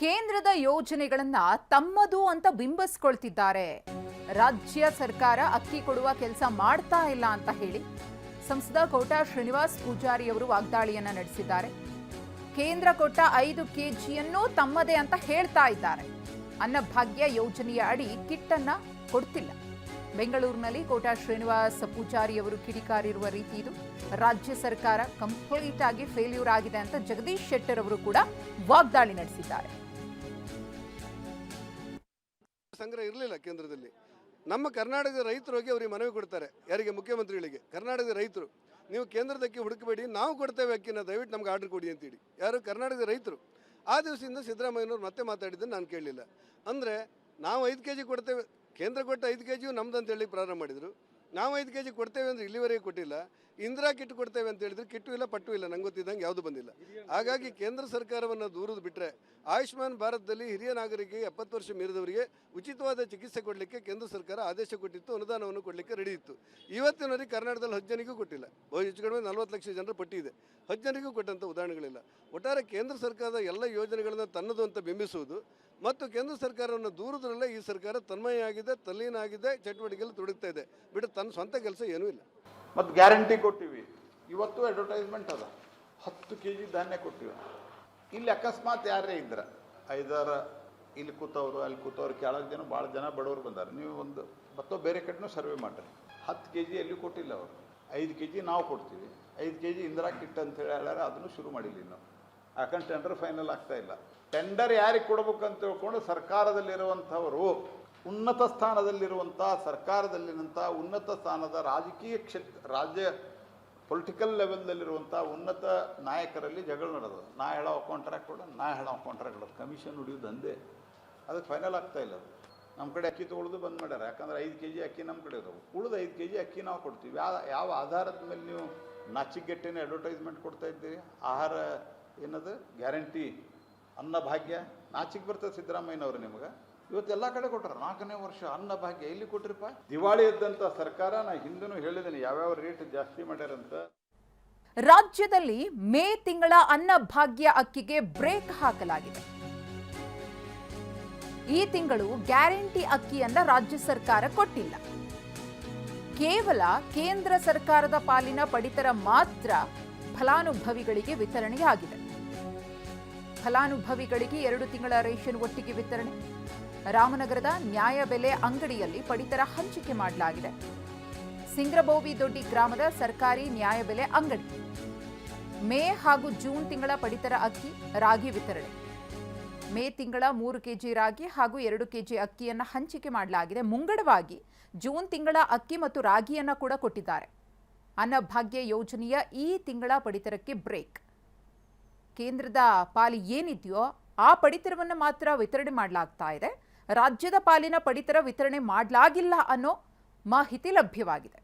ಕೇಂದ್ರದ ಯೋಜನೆಗಳನ್ನ ತಮ್ಮದು ಅಂತ ಬಿಂಬಿಸ್ಕೊಳ್ತಿದ್ದಾರೆ. ರಾಜ್ಯ ಸರ್ಕಾರ ಅಕ್ಕಿ ಕೊಡುವ ಕೆಲಸ ಮಾಡ್ತಾ ಇಲ್ಲ ಅಂತ ಹೇಳಿ ಸಂಸದ ಕೋಟಾ ಶ್ರೀನಿವಾಸ್ ಪೂಜಾರಿ ಅವರು ವಾಗ್ದಾಳಿಯನ್ನ ನಡೆಸಿದ್ದಾರೆ. ಕೇಂದ್ರ ಕೊಟ್ಟ 5 ಕೆಜಿಯನ್ನು ತಮ್ಮದೇ ಅಂತ ಹೇಳ್ತಾ ಇದ್ದಾರೆ. ಅನ್ನಭಾಗ್ಯ ಯೋಜನೆಯ ಅಡಿ ಕಿಟ್ ಅನ್ನ ಕೊಡ್ತಿಲ್ಲ. ಬೆಂಗಳೂರಿನಲ್ಲಿ ಕೋಟಾ ಶ್ರೀನಿವಾಸ್ ಪೂಜಾರಿ ಅವರು ಕಿಡಿಕಾರಿರುವ ರೀತಿ ಇದು. ರಾಜ್ಯ ಸರ್ಕಾರ ಕಂಪ್ಲೀಟ್ ಆಗಿ ಫೇಲ್ಯೂರ್ ಆಗಿದೆ ಅಂತ ಜಗದೀಶ್ ಶೆಟ್ಟರ್ ಅವರು ಕೂಡ ವಾಗ್ದಾಳಿ ನಡೆಸಿದ್ದಾರೆ. ಸಂಗ್ರಹ ಇರಲಿಲ್ಲ ಕೇಂದ್ರದಲ್ಲಿ. ನಮ್ಮ ಕರ್ನಾಟಕದ ರೈತರಿಗೆ ಅವರಿಗೆ ಮನವಿ ಕೊಡ್ತಾರೆ, ಯಾರಿಗೆ? ಮುಖ್ಯಮಂತ್ರಿಗಳಿಗೆ. ಕರ್ನಾಟಕದ ರೈತರು, ನೀವು ಕೇಂದ್ರದಕ್ಕೆ ಹುಡುಕಬೇಡಿ, ನಾವು ಕೊಡ್ತೇವೆ ಅಕ್ಕಿನ, ದಯವಿಟ್ಟು ನಮ್ಗೆ ಆರ್ಡರ್ ಕೊಡಿ ಅಂತೇಳಿ. ಯಾರು? ಕರ್ನಾಟಕದ ರೈತರು. ಆ ದಿವಸದಿಂದ ಸಿದ್ದರಾಮಯ್ಯನವರು ಮತ್ತೆ ಮಾತಾಡಿದ್ದನ್ನು ನಾನು ಕೇಳಲಿಲ್ಲ. ಅಂದರೆ ನಾವು 5 ಕೆಜಿ ಕೊಡ್ತೇವೆ, ಕೇಂದ್ರ ಕೊಟ್ಟ 5 ಕೆಜಿಯು ನಮ್ದು ಅಂತ ಹೇಳಿ ಪ್ರಾರಂಭ ಮಾಡಿದರು. ನಾವು 5 ಕೆಜಿ ಕೊಡ್ತೇವೆ ಅಂದರೆ ಇಲ್ಲಿವರೆಗೆ ಕೊಟ್ಟಿಲ್ಲ. ಇಂದಿರಾ ಕಿಟ್ ಕೊಡ್ತೇವೆ ಅಂತ ಹೇಳಿದ್ರೆ ಕಿಟ್ಟು ಇಲ್ಲ, ಪಟ್ಟು ಇಲ್ಲ, ನಂಗೆ ಗೊತ್ತಿದ್ದಂಗೆ ಯಾವುದು ಬಂದಿಲ್ಲ. ಹಾಗಾಗಿ ಕೇಂದ್ರ ಸರ್ಕಾರವನ್ನು ದೂರದು ಬಿಟ್ಟರೆ ಆಯುಷ್ಮಾನ್ ಭಾರತದಲ್ಲಿ ಹಿರಿಯ ನಾಗರಿಕರಿಗೆ 70 ವರ್ಷ ಮೀರಿದವರಿಗೆ ಉಚಿತವಾದ ಚಿಕಿತ್ಸೆ ಕೊಡಲಿಕ್ಕೆ ಕೇಂದ್ರ ಸರ್ಕಾರ ಆದೇಶ ಕೊಟ್ಟಿತ್ತು, ಅನುದಾನವನ್ನು ಕೊಡಲಿಕ್ಕೆ ರೆಡಿ ಇತ್ತು. ಇವತ್ತಿನವರೆಗೆ ಕರ್ನಾಟಕದಲ್ಲಿ 10 ಜನರಿಗೂ ಕೊಟ್ಟಿಲ್ಲ. ಹೆಚ್ಚು ಕಡಿಮೆ 40 ಲಕ್ಷ ಜನರ ಪಟ್ಟಿ ಇದೆ, 10 ಜನರಿಗೂ ಕೊಟ್ಟಂಥ ಉದಾಹರಣೆಗಳಿಲ್ಲ. ಒಟ್ಟಾರೆ ಕೇಂದ್ರ ಸರ್ಕಾರದ ಎಲ್ಲ ಯೋಜನೆಗಳನ್ನು ತನ್ನದು ಅಂತ ಬಿಂಬಿಸುವುದು ಮತ್ತು ಕೇಂದ್ರ ಸರ್ಕಾರವನ್ನು ದೂರದಲ್ಲೇ ಈ ಸರ್ಕಾರ ತನ್ಮಯ ಆಗಿದೆ, ತಲ್ಲೀನ ಆಗಿದೆ, ಚಟುವಟಿಕೆಯಲ್ಲಿ ತೊಡಗ್ತಾ ಇದೆ ಬಿಟ್ಟು ತನ್ನ ಸ್ವಂತ ಕೆಲಸ ಏನೂ ಇಲ್ಲ. ಮತ್ತು ಗ್ಯಾರಂಟಿ ಕೊಟ್ಟಿವಿ. ಇವತ್ತು ಅಡ್ವರ್ಟೈಸ್ಮೆಂಟ್ ಅದ, 10 ಕೆಜಿ ಧಾನ್ಯ ಕೊಟ್ಟಿವಿ. ಇಲ್ಲಿ ಅಕಸ್ಮಾತ್ ಯಾರೇ ಇದ್ರೆ 5-6 ಇಲ್ಲಿ ಕೂತವರು ಅಲ್ಲಿ ಕೂತವ್ರು ಕೆಳಗೆ ಜನ ಭಾಳ ಜನ ಬಡವರು ಬಂದಾರೆ. ನೀವು ಒಂದು ಮತ್ತೊಬ್ಬ ಬೇರೆ ಕಡೆನೂ ಸರ್ವೆ ಮಾಡಿರಿ. 10 ಕೆಜಿ ಎಲ್ಲಿ ಕೊಟ್ಟಿಲ್ಲ ಅವರು. 5 ಕೆಜಿ ನಾವು ಕೊಡ್ತೀವಿ. 5 ಕೆಜಿ ಇಂದಿರಾ ಕಿಟ್ ಅಂತ ಹೇಳಿ ಹೇಳ್ಯಾರ, ಅದನ್ನು ಶುರು ಮಾಡಿಲ್ಲ ಇನ್ನು. ಯಾಕಂದ್ರೆ ಟೆಂಡರ್ ಫೈನಲ್ ಆಗ್ತಾ ಇಲ್ಲ. ಟೆಂಡರ್ ಯಾರಿಗೆ ಕೊಡಬೇಕಂತ ತಿಳ್ಕೊಂಡು ಸರ್ಕಾರದಲ್ಲಿರುವಂಥವರು, ಉನ್ನತ ಸ್ಥಾನದಲ್ಲಿರುವಂಥ ಸರ್ಕಾರದಲ್ಲಿರುವಂಥ ಉನ್ನತ ಸ್ಥಾನದ ರಾಜಕೀಯ ರಾಜ್ಯ ಪೊಲಿಟಿಕಲ್ ಲೆವೆಲ್ದಲ್ಲಿರುವಂಥ ಉನ್ನತ ನಾಯಕರಲ್ಲಿ ಜಗಳ ನಡೆದು, ನಾ ಹೇಳೋ ಕಾಂಟ್ರಾಕ್ಟ್ ಕೊಡ, ನಾ ಹೇಳೋ ಕಾಂಟ್ರಾಕ್ಟ್ ಕೊಡೋದು, ಕಮಿಷನ್ ಹೊಡಿಯೋದು ಅಂದೇ. ಅದಕ್ಕೆ ಫೈನಲ್ ಆಗ್ತಾ ಇಲ್ಲ. ಅದು ನಮ್ಮ ಕಡೆ ಅಕ್ಕಿ ತೊಗೊಳ್ಳೋದು ಬಂದ್ ಮಾಡ್ಯಾರ. ಯಾಕಂದ್ರೆ 5 ಕೆಜಿ ಅಕ್ಕಿ ನಮ್ಮ ಕಡೆ ಇರೋವು, ಉಳಿದು 5 ಕೆಜಿ ಅಕ್ಕಿ ನಾವು ಕೊಡ್ತೀವಿ. ಯಾವ ಆಧಾರದ ಮೇಲೆ ನೀವು ನಾಚಿಗೆಟ್ಟೇನೆ ಅಡ್ವರ್ಟೈಸ್ಮೆಂಟ್ ಕೊಡ್ತಾ ಇದ್ದೀರಿ? ಆಹಾರ ಏನದು ಗ್ಯಾರಂಟಿ, ಅನ್ನಭಾಗ್ಯ, ನಾಚಿಗೆ ಬರ್ತದೆ ಸಿದ್ದರಾಮಯ್ಯನವರು ನಿಮಗೆ. ಇವತ್ತು ಎಲ್ಲ ಕಡೆ ಕೊಟ್ಟರು. 4ನೇ ವರ್ಷ ಅನ್ನಭಾಗ್ಯ ಎಲ್ಲಿ ಕೊಟ್ರಿಪ್ಪ? ದಿವಾಳಿ ಇದ್ದಂಥ ಸರ್ಕಾರ, ನಾ ಹಿಂದೂ ಹೇಳಿದ್ದೀನಿ ಯಾವ್ಯಾವ ರೇಟ್ ಜಾಸ್ತಿ ಮಾಡ್ಯಾರಂತ. ರಾಜ್ಯದಲ್ಲಿ ಮೇ ತಿಂಗಳ ಅನ್ನಭಾಗ್ಯ ಅಕ್ಕಿಗೆ ಬ್ರೇಕ್ ಹಾಕಲಾಗಿದೆ. ಈ ತಿಂಗಳು ಗ್ಯಾರಂಟಿ ಅಕ್ಕಿಯನ್ನ ರಾಜ್ಯ ಸರ್ಕಾರ ಕೊಟ್ಟಿಲ್ಲ. ಕೇವಲ ಕೇಂದ್ರ ಸರ್ಕಾರದ ಪಾಲಿನ ಪಡಿತರ ಮಾತ್ರ ಫಲಾನುಭವಿಗಳಿಗೆ ವಿತರಣೆಯಾಗಿದೆ. ಫಲಾನುಭವಿಗಳಿಗೆ 2 ತಿಂಗಳ ರೇಷನ್ ಒಟ್ಟಿಗೆ ವಿತರಣೆ. ರಾಮನಗರದ ನ್ಯಾಯಬೆಲೆ ಅಂಗಡಿಯಲ್ಲಿ ಪಡಿತರ ಹಂಚಿಕೆ ಮಾಡಲಾಗಿದೆ. ಸಿಂಗ್ರಬೋವಿ ದೊಡ್ಡಿ ಗ್ರಾಮದ ಸರ್ಕಾರಿ ನ್ಯಾಯಬೆಲೆ ಅಂಗಡಿ. ಮೇ ಹಾಗೂ ಜೂನ್ ತಿಂಗಳ ಪಡಿತರ ಅಕ್ಕಿ, ರಾಗಿ ವಿತರಣೆ. ಮೇ ತಿಂಗಳ 3 ಕೆಜಿ ರಾಗಿ ಹಾಗೂ 2 ಕೆಜಿ ಅಕ್ಕಿಯನ್ನು ಹಂಚಿಕೆ ಮಾಡಲಾಗಿದೆ. ಮುಂಗಡವಾಗಿ ಜೂನ್ ತಿಂಗಳ ಅಕ್ಕಿ ಮತ್ತು ರಾಗಿಯನ್ನು ಕೂಡ ಕೊಟ್ಟಿದ್ದಾರೆ. ಅನ್ನಭಾಗ್ಯ ಯೋಜನೆಯ ಈ ತಿಂಗಳ ಪಡಿತರಕ್ಕೆ ಬ್ರೇಕ್. ಕೇಂದ್ರದ ಪಾಲಿ ಏನಿದೆಯೋ ಆ ಪಡಿತರವನ್ನು ಮಾತ್ರ ವಿತರಣೆ ಮಾಡಲಾಗ್ತಾ ಇದೆ. ರಾಜ್ಯದ ಪಾಲಿನ ಪಡಿತರ ವಿತರಣೆ ಮಾಡಲಾಗಿಲ್ಲ ಅನ್ನೋ ಮಾಹಿತಿ ಲಭ್ಯವಾಗಿದೆ.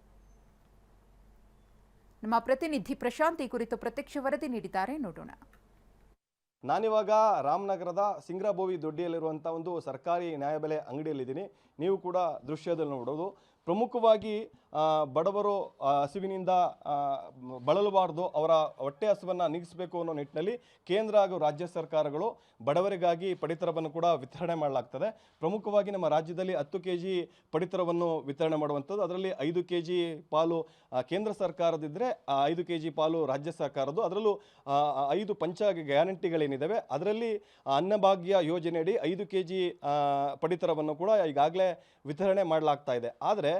ನಮ್ಮ ಪ್ರತಿನಿಧಿ ಪ್ರಶಾಂತ್ ಈ ಕುರಿತು ಪ್ರತ್ಯಕ್ಷ ವರದಿ ನೀಡಿದ್ದಾರೆ, ನೋಡೋಣ. ನಾನಿವಾಗ ರಾಮನಗರದ ಸಿಂಗ್ರಬೋವಿ ದೊಡ್ಡಿಯಲ್ಲಿರುವಂಥ ಒಂದು ಸರ್ಕಾರಿ ನ್ಯಾಯಬೆಲೆ ಅಂಗಡಿಯಲ್ಲಿದ್ದೀನಿ. ನೀವು ಕೂಡ ದೃಶ್ಯದಲ್ಲಿ ನೋಡೋದು, ಪ್ರಮುಖವಾಗಿ ಬಡವರು ಹಸಿವಿನಿಂದ ಬಳಲಬಾರ್ದು, ಅವರ ಹೊಟ್ಟೆ ಹಸುವನ್ನು ನೀಗಿಸಬೇಕು ಅನ್ನೋ ನಿಟ್ಟಿನಲ್ಲಿ ಕೇಂದ್ರ ಹಾಗೂ ರಾಜ್ಯ ಸರ್ಕಾರಗಳು ಬಡವರಿಗಾಗಿ ಪಡಿತರವನ್ನು ಕೂಡ ವಿತರಣೆ ಮಾಡಲಾಗ್ತದೆ. ಪ್ರಮುಖವಾಗಿ ನಮ್ಮ ರಾಜ್ಯದಲ್ಲಿ 10 ಕೆಜಿ ಪಡಿತರವನ್ನು ವಿತರಣೆ ಮಾಡುವಂಥದ್ದು. ಅದರಲ್ಲಿ 5 ಕೆಜಿ ಪಾಲು ಕೇಂದ್ರ ಸರ್ಕಾರದಿದ್ದರೆ 5 ಕೆಜಿ ಪಾಲು ರಾಜ್ಯ ಸರ್ಕಾರದ್ದು. ಅದರಲ್ಲೂ 5 ಪಂಚ ಗ್ಯಾರಂಟಿಗಳೇನಿದ್ದಾವೆ ಅದರಲ್ಲಿ ಅನ್ನಭಾಗ್ಯ ಯೋಜನೆಯಡಿ 5 ಕೆಜಿ ಪಡಿತರವನ್ನು ಕೂಡ ಈಗಾಗಲೇ ವಿತರಣೆ ಮಾಡಲಾಗ್ತಾ ಇದೆ. ಆದರೆ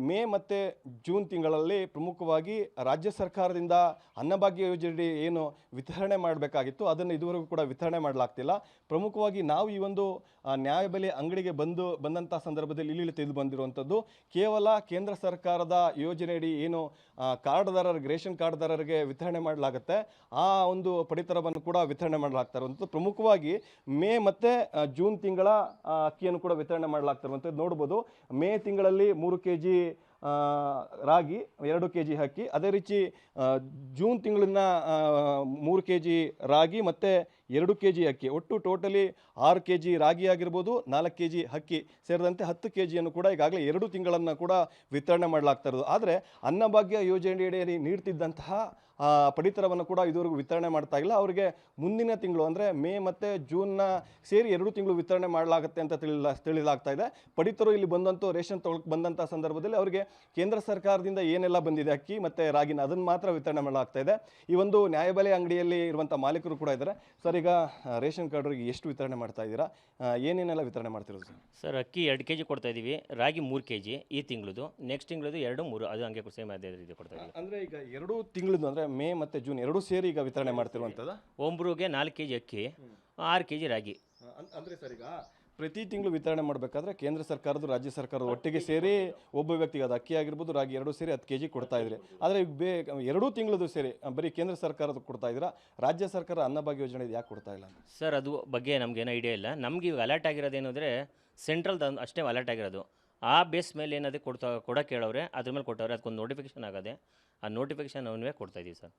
ಮೇ ಮತ್ತು ಜೂನ್ ತಿಂಗಳಲ್ಲಿ ಪ್ರಮುಖವಾಗಿ ರಾಜ್ಯ ಸರ್ಕಾರದಿಂದ ಅನ್ನಭಾಗ್ಯ ಯೋಜನೆ ಏನು ವಿತರಣೆ ಮಾಡಬೇಕಾಗಿತ್ತು ಅದನ್ನು ಇದುವರೆಗೂ ಕೂಡ ವಿತರಣೆ ಮಾಡಲಾಗ್ತಿಲ್ಲ. ಪ್ರಮುಖವಾಗಿ ನಾವು ಈ ಒಂದು ನ್ಯಾಯಬೆಲೆ ಅಂಗಡಿಗೆ ಬಂದಂಥ ಸಂದರ್ಭದಲ್ಲಿ ಇಲ್ಲಿ ತಿಳಿದು ಬಂದಿರುವಂಥದ್ದು, ಕೇವಲ ಕೇಂದ್ರ ಸರ್ಕಾರದ ಯೋಜನೆಯಡಿ ಏನು ಕಾರ್ಡ್ದಾರರಿಗೆ, ರೇಷನ್ ಕಾರ್ಡ್ದಾರರಿಗೆ ವಿತರಣೆ ಮಾಡಲಾಗುತ್ತೆ, ಆ ಒಂದು ಪಡಿತರವನ್ನು ಕೂಡ ವಿತರಣೆ ಮಾಡಲಾಗ್ತಾ ಇರುವಂಥದ್ದು. ಪ್ರಮುಖವಾಗಿ ಮೇ ಮತ್ತು ಜೂನ್ ತಿಂಗಳ ಅಕ್ಕಿಯನ್ನು ಕೂಡ ವಿತರಣೆ ಮಾಡಲಾಗ್ತಿರುವಂಥದ್ದು ನೋಡ್ಬೋದು. ಮೇ ತಿಂಗಳಲ್ಲಿ 3 ಕೆಜಿ ರಾಗಿ, 2 ಕೆಜಿ ಅಕ್ಕಿ, ಅದೇ ರೀತಿ ಜೂನ್ ತಿಂಗಳಿನ 3 ಕೆಜಿ ರಾಗಿ ಮತ್ತು 2 kg ಅಕ್ಕಿ, ಒಟ್ಟು ಟೋಟಲಿ 6 kg ರಾಗಿ ಆಗಿರ್ಬೋದು, 4 kg ಅಕ್ಕಿ ಸೇರಿದಂತೆ 10 kgಯನ್ನು ಕೂಡ ಈಗಾಗಲೇ 2 ತಿಂಗಳನ್ನು ಕೂಡ ವಿತರಣೆ ಮಾಡಲಾಗ್ತಾ ಇರೋದು. ಆದರೆ ಅನ್ನಭಾಗ್ಯ ಯೋಜನೆಯಡಿ ನೀಡ್ತಿದ್ದಂತಹ ಪಡಿತರವನ್ನು ಕೂಡ ಇದುವರೆಗೂ ವಿತರಣೆ ಮಾಡ್ತಾ ಇಲ್ಲ. ಅವರಿಗೆ ಮುಂದಿನ ತಿಂಗಳು ಅಂದರೆ ಮೇ ಮತ್ತು ಜೂನ್ನ ಸೇರಿ 2 ತಿಂಗಳು ವಿತರಣೆ ಮಾಡಲಾಗುತ್ತೆ ಅಂತ ತಿಳಿಲಾಗ್ತಾ ಇದೆ. ಪಡಿತರು ಇಲ್ಲಿ ಬಂದಂತೂ ರೇಷನ್ ತೊಗೊಳಕ್ಕೆ ಬಂದಂಥ ಸಂದರ್ಭದಲ್ಲಿ ಅವರಿಗೆ ಕೇಂದ್ರ ಸರ್ಕಾರದಿಂದ ಏನೆಲ್ಲ ಬಂದಿದೆ ಅಕ್ಕಿ ಮತ್ತು ರಾಗಿನ ಅದನ್ನು ಮಾತ್ರ ವಿತರಣೆ ಮಾಡಲಾಗ್ತಾ ಇದೆ. ಈ ಒಂದು ನ್ಯಾಯಬೆಲೆ ಅಂಗಡಿಯಲ್ಲಿ ಇರುವಂಥ ಮಾಲೀಕರು ಕೂಡ ಇದ್ದಾರೆ. ಸರ್, ಈಗ ರೇಷನ್ ಕಾರ್ಡ್ರಿಗೆ ಎಷ್ಟು ವಿತರಣೆ ಮಾಡ್ತಾ ಇದ್ದೀರಾ, ಏನೇನೆಲ್ಲ ವಿತರಣೆ ಮಾಡ್ತಿರೋದು ಸರ್? ಸರ್, ಅಕ್ಕಿ 2 kg ಕೊಡ್ತಾ ಇದ್ದೀವಿ, ರಾಗಿ 3 kg ಈ ತಿಂಗಳದು, ನೆಕ್ಸ್ಟ್ ತಿಂಗಳದು 2, 3 ಅದು ಹಂಗೆ ಸೇಮ್ ಅದೇ ರೀತಿ ಕೊಡ್ತಾ ಇದ್ದೀವಿ. ಅಂದರೆ ಈಗ 2 ತಿಂಗಳದ್ದು ಅಂದರೆ ಮೇ ಮತ್ತು ಜೂನ್ 2 ಸೇರಿ ಈಗ ವಿತರಣೆ ಮಾಡ್ತಿರುವಂಥದ್ದು. ಒಬ್ಬರಿಗೆ 4 kg ಅಕ್ಕಿ, 6 kg ರಾಗಿ. ಅಂದರೆ ಸರ್, ಈಗ ಪ್ರತಿ ತಿಂಗಳು ವಿತರಣೆ ಮಾಡಬೇಕಾದ್ರೆ ಕೇಂದ್ರ ಸರ್ಕಾರದ ರಾಜ್ಯ ಸರ್ಕಾರದ ಒಟ್ಟಿಗೆ ಸೇರಿ ಒಬ್ಬ ವ್ಯಕ್ತಿಗೆ ಅದು ಅಕ್ಕಿ ಆಗಿರ್ಬೋದು, ರಾಗಿ 2 ಸೇರಿ 10 kg ಕೊಡ್ತಾ ಇದ್ರಿ. ಆದರೆ ಈಗ 2 ತಿಂಗಳದು ಸೇರಿ ಬರೀ ಕೇಂದ್ರ ಸರ್ಕಾರದ ಕೊಡ್ತಾ ಇದ್ದೀರಾ, ರಾಜ್ಯ ಸರ್ಕಾರ ಅನ್ನಭಾಗ್ಯ ಯೋಜನೆ ಯಾಕೆ ಕೊಡ್ತಾ ಇಲ್ಲ? ಸರ್, ಅದು ಬಗ್ಗೆ ನಮಗೇನು ಐಡಿಯಾ ಇಲ್ಲ. ನಮ್ಗೆ ಇವಾಗ ಅಲರ್ಟ್ ಆಗಿರೋದೇನು ಅಂದರೆ ಸೆಂಟ್ರಲ್ದು ಅಷ್ಟೇ ಅಲರ್ಟ್ ಆಗಿರೋದು. ಆ ಬೇಸ್ ಮೇಲೆ ಏನಾದರೂ ಕೊಡೋಕೆ ಹೇಳೋರೆ, ಅದ್ರ ಮೇಲೆ ಕೊಟ್ಟವ್ರೆ. ಅದಕ್ಕೊಂದು ನೋಟಿಫಿಕೇಶನ್ ಆಗದೆ, ಆ ನೋಟಿಫಿಕೇಶನ್ ಅವನ್ನೇ ಕೊಡ್ತಾ ಇದ್ದೀವಿ ಸರ್.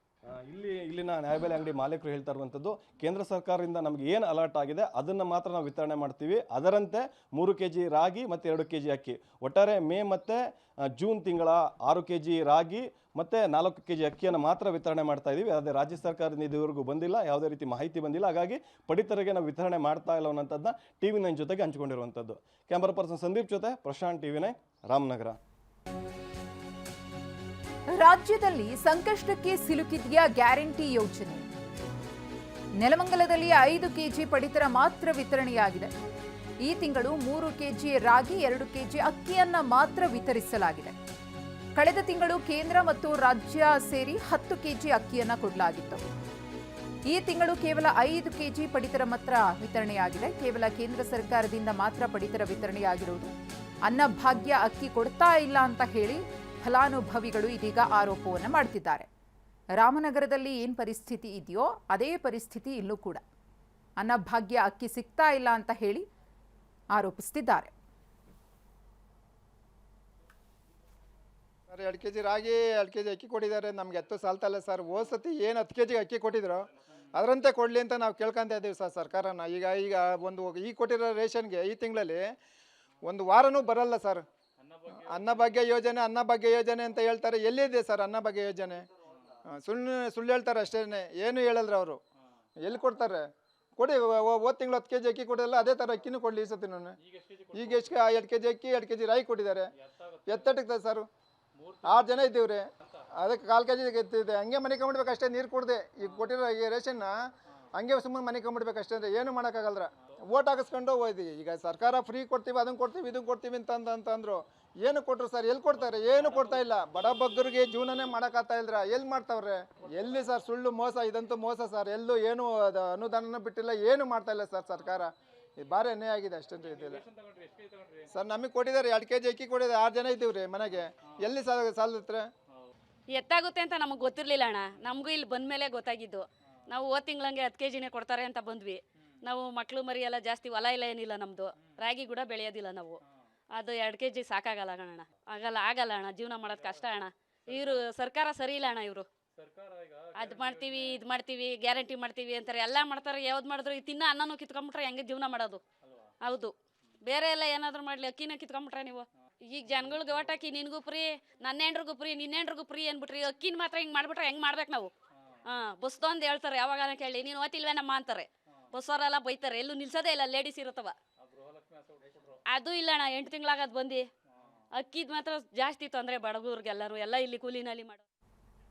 ಇಲ್ಲಿನ ನ್ಯಾಯಬೆಲೆ ಅಂಗಡಿ ಮಾಲೀಕರು ಹೇಳ್ತಾ ಇರುವಂಥದ್ದು, ಕೇಂದ್ರ ಸರ್ಕಾರದಿಂದ ನಮಗೆ ಏನು ಅಲರ್ಟ್ ಆಗಿದೆ ಅದನ್ನು ಮಾತ್ರ ನಾವು ವಿತರಣೆ ಮಾಡ್ತೀವಿ. ಅದರಂತೆ 3 kg ರಾಗಿ ಮತ್ತು 2 kg ಅಕ್ಕಿ, ಒಟ್ಟಾರೆ ಮೇ ಮತ್ತು ಜೂನ್ ತಿಂಗಳ 6 kg ರಾಗಿ ಮತ್ತು 4 kg ಅಕ್ಕಿಯನ್ನು ಮಾತ್ರ ವಿತರಣೆ ಮಾಡ್ತಾ ಇದ್ದೀವಿ. ಅದೇ ರಾಜ್ಯ ಸರ್ಕಾರದಿಂದ ಇದುವರೆಗೂ ಬಂದಿಲ್ಲ, ಯಾವುದೇ ರೀತಿ ಮಾಹಿತಿ ಬಂದಿಲ್ಲ. ಹಾಗಾಗಿ ಪಡಿತರಿಗೆ ನಾವು ವಿತರಣೆ ಮಾಡ್ತಾ ಇಲ್ಲ ಅನ್ನೋಂಥದ್ದನ್ನ TV9 ಜೊತೆಗೆ ಹಂಚಿಕೊಂಡಿರುವಂಥದ್ದು. ಕ್ಯಾಮರಾ ಪರ್ಸನ್ ಸಂದೀಪ್ ಜೊತೆ ಪ್ರಶಾಂತ್, TV9 ರಾಮನಗರ. ರಾಜ್ಯದಲ್ಲಿ ಸಂಕಷ್ಟಕ್ಕೆ ಸಿಲುಕಿದೆಯಾ ಗ್ಯಾರಂಟಿ ಯೋಜನೆ? ನೆಲಮಂಗಲದಲ್ಲಿ 5 kg ಪಡಿತರ ಮಾತ್ರ ವಿತರಣೆಯಾಗಿದೆ. ಈ ತಿಂಗಳು 3 kg ರಾಗಿ, 2 kg ಅಕ್ಕಿಯನ್ನ ಮಾತ್ರ ವಿತರಿಸಲಾಗಿದೆ. ಕಳೆದ ತಿಂಗಳು ಕೇಂದ್ರ ಮತ್ತು ರಾಜ್ಯ ಸೇರಿ 10 kg ಅಕ್ಕಿಯನ್ನ ಕೊಡಲಾಗಿತ್ತು. ಈ ತಿಂಗಳು ಕೇವಲ 5 kg ಪಡಿತರ ಮಾತ್ರ ವಿತರಣೆಯಾಗಿದೆ. ಕೇವಲ ಕೇಂದ್ರ ಸರ್ಕಾರದಿಂದ ಮಾತ್ರ ಪಡಿತರ ವಿತರಣೆಯಾಗಿರುವುದು. ಅನ್ನಭಾಗ್ಯ ಅಕ್ಕಿ ಕೊಡ್ತಾ ಇಲ್ಲ ಅಂತ ಹೇಳಿ ಫಲಾನುಭವಿಗಳು ಇದೀಗ ಆರೋಪವನ್ನು ಮಾಡ್ತಿದ್ದಾರೆ. ರಾಮನಗರದಲ್ಲಿ ಏನು ಪರಿಸ್ಥಿತಿ ಇದೆಯೋ ಅದೇ ಪರಿಸ್ಥಿತಿ ಇಲ್ಲೂ ಕೂಡ. ಅನ್ನಭಾಗ್ಯ ಅಕ್ಕಿ ಸಿಗ್ತಾ ಇಲ್ಲ ಅಂತ ಹೇಳಿ ಆರೋಪಿಸ್ತಿದ್ದಾರೆ. ಸರ್, 2 kg ರಾಗಿ, 2 kg ಅಕ್ಕಿ ಕೊಟ್ಟಿದ್ದಾರೆ. ನಮ್ಗೆ ಎತ್ತು ಸಾಲ್ತಲ್ಲ ಸರ್. ಹೋದ ಸತಿ ಏನು 10 kg ಅಕ್ಕಿ ಕೊಟ್ಟಿದ್ರು ಅದರಂತೆ ಕೊಡಲಿ ಅಂತ ನಾವು ಕೇಳ್ಕೊಂತ ಇದ್ದೀವಿ ಸರ್ ಸರ್ಕಾರನ. ಈಗ ಒಂದು ಈ ಕೊಟ್ಟಿರೋ ರೇಷನ್ಗೆ ಈ ತಿಂಗಳಲ್ಲಿ ಒಂದು ವಾರನೂ ಬರಲ್ಲ ಸರ್. ಅನ್ನಭಾಗ್ಯ ಯೋಜನೆ ಅಂತ ಹೇಳ್ತಾರೆ. ಎಲ್ಲಿದೆ ಸರ್ ಅನ್ನಭಾಗ್ಯ ಯೋಜನೆ? ಸುಳ್ಳು ಹೇಳ್ತಾರೆ ಅಷ್ಟೇ, ಏನು ಹೇಳಲ್ರ ಅವರು. ಎಲ್ಲಿ ಕೊಡ್ತಾರೆ? ಕೊಡಿ. ಹೋದ ತಿಂಗಳು 10 kg ಅಕ್ಕಿ ಕೊಡಲ್ಲ, ಅದೇ ಥರ ಅಕ್ಕಿನೂ ಕೊಡಲಿ ಈ ಸತಿ. ನಾನು ಈಗ ಎಷ್ಟು 2 kg ಅಕ್ಕಿ, 2 kg ರಾಗಿ ಕೊಟ್ಟಿದ್ದಾರೆ. ಎತ್ತಟಕ್ಕೆ ಸರ್ 6 ಜನ ಇದ್ದೀವ್ರಿ. ಅದಕ್ಕೆ 1/4 kg ಎತ್ತಿದೆ. ಹಂಗೆ ಮನೆ ಕಂಬಿಡ್ಬೇಕು ಅಷ್ಟೇ, ನೀರು ಕುಡ್ದೆ. ಈಗ ಕೊಟ್ಟಿರೋ ಈ ರೇಷನ್ನ ಹಂಗೆ ಸುಮ್ಮನೆ ಮನೆ ಕಂಬಿಡ್ಬೇಕು ಅಷ್ಟೇ, ಅಂದರೆ ಏನು ಮಾಡೋಕ್ಕಾಗಲ್ರ. ಓಟ್ ಹಾಕಿಸ್ಕೊಂಡು ಹೋಯ್ತು. ಈಗ ಸರ್ಕಾರ ಫ್ರೀ ಕೊಡ್ತೀವಿ, ಅದನ್ನು ಕೊಡ್ತೀವಿ, ಇದನ್ನು ಕೊಡ್ತೀವಿ ಅಂತಂದ್ರು. ಏನು ಕೊಟ್ಟರು ಸರ್? ಎಲ್ಲಿ ಕೊಡ್ತಾರೆ? ಏನು ಕೊಡ್ತಾ ಇಲ್ಲ. ಬಡ ಬಗ್ಗರಿಗೆ ಜೀವನನೇ ಮಾಡೋಕ್ಕಾಗ್ತಾ ಇಲ್ರ. ಎಲ್ಲಿ ಮಾಡ್ತಾವ್ರೆ? ಎಲ್ಲಿ ಸರ್? ಸುಳ್ಳು, ಮೋಸ. ಇದಂತೂ ಮೋಸ ಸರ್. ಎಲ್ಲೂ ಏನು ಅನುದಾನ ಬಿಟ್ಟಿಲ್ಲ, ಏನು ಮಾಡ್ತಾ ಇಲ್ಲ ಸರ್ ಸರ್ಕಾರ. ಇದು ಭಾರಿ ಅನ್ಯಾಯ ಆಗಿದೆ ಅಷ್ಟಂತೂ ಇದಿಲ್ಲ ಸರ್. ನಮಗೆ ಕೊಟ್ಟಿದ್ದಾರೆ 2 kg ಅಕ್ಕಿ ಕೊಟ್ಟಿದ್ದಾರೆ. 6 ಜನ ಇದ್ದೀವ್ರಿ ಮನೆಗೆ. ಎಲ್ಲಿ ಸಾಲತ್ರ ಎತ್ತಾಗುತ್ತೆ ಅಂತ ನಮಗೆ ಗೊತ್ತಿರಲಿಲ್ಲ ಅಣ್ಣ. ನಮಗೂ ಇಲ್ಲಿ ಬಂದ ಮೇಲೆ ಗೊತ್ತಾಗಿದ್ದು. ನಾವು ಹೋದ ತಿಂಗಳಂಗೆ 10 kgನೇ ಕೊಡ್ತಾರೆ ಅಂತ ಬಂದ್ವಿ. ನಾವು ಮಕ್ಕಳು ಮರಿ ಎಲ್ಲ ಜಾಸ್ತಿ ಹೊಲ ಇಲ್ಲ, ಏನಿಲ್ಲ ನಮ್ಮದು. ರಾಗಿ ಕೂಡ ಬೆಳೆಯೋದಿಲ್ಲ ನಾವು. ಅದು 2 kg ಸಾಕಾಗಲ್ಲ ಅಣ್ಣ. ಆಗಲ್ಲ ಅಣ್ಣ. ಜೀವನ ಮಾಡೋದು ಕಷ್ಟ ಅಣ್ಣ. ಇವರು ಸರ್ಕಾರ ಸರಿ ಇಲ್ಲ ಅಣ್ಣ. ಇವರು ಅದು ಮಾಡ್ತೀವಿ, ಇದು ಮಾಡ್ತೀವಿ, ಗ್ಯಾರಂಟಿ ಮಾಡ್ತೀವಿ ಅಂತಾರೆ. ಎಲ್ಲ ಮಾಡ್ತಾರೆ. ಯಾವ್ದು ಮಾಡಿದ್ರು ಈ ತಿನ್ನ ಅನ್ನನೂ ಕಿತ್ಕೊಂಡ್ಬಿಟ್ರೆ ಹೆಂಗೆ ಜೀವನ ಮಾಡೋದು? ಹೌದು. ಬೇರೆ ಎಲ್ಲ ಏನಾದರೂ ಮಾಡಲಿ, ಅಕ್ಕಿನ ಕಿತ್ಕೊಂಡ್ಬಿಟ್ರೆ ನೀವು. ಈಗ ಜನಗಳಿಗೆ ಓಟ್ ಹಾಕಿ ನಿನಗೂ ಫ್ರೀ, ನನ್ನ ಹೆಂಡ್ರಿಗೂ ಫ್ರೀ, ನಿನ್ನ ಹೆಂಡ್ರಿಗೂ ಫ್ರೀ ಅಂದ್ಬಿಟ್ರಿ. ಅಕ್ಕಿನ ಮಾತ್ರ ಹಿಂಗೆ ಮಾಡಿಬಿಟ್ರೆ ಹೆಂಗೆ ಮಾಡ್ಬೇಕು ನಾವು? ಬಸ್ದೊಂದು ಹೇಳ್ತಾರೆ, ಯಾವಾಗ ಕೇಳಿ ನೀನು ಓದ್ತಿಲ್ವೇನಮ್ಮ ಅಂತಾರೆ. ಬಸ್ಸವರೆಲ್ಲ ಬೈತಾರೆ. ಎಲ್ಲೂ ನಿಲ್ಸೋದೇ ಇಲ್ಲ, ಲೇಡೀಸ್ ಇರುತ್ತವ. ಅದು ಇಲ್ಲ ಅಣ್ಣ. 8 ತಿಂಗಳಾಗದು ಬಂದು ಅಕ್ಕಿದ್ ಮಾತ್ರ ಜಾಸ್ತಿ ತೊಂದರೆ ಬಡಗೂರಿಗೆಲ್ಲರೂ. ಎಲ್ಲ ಇಲ್ಲಿ ಕೂಲಿನಲ್ಲಿ ಮಾಡೋ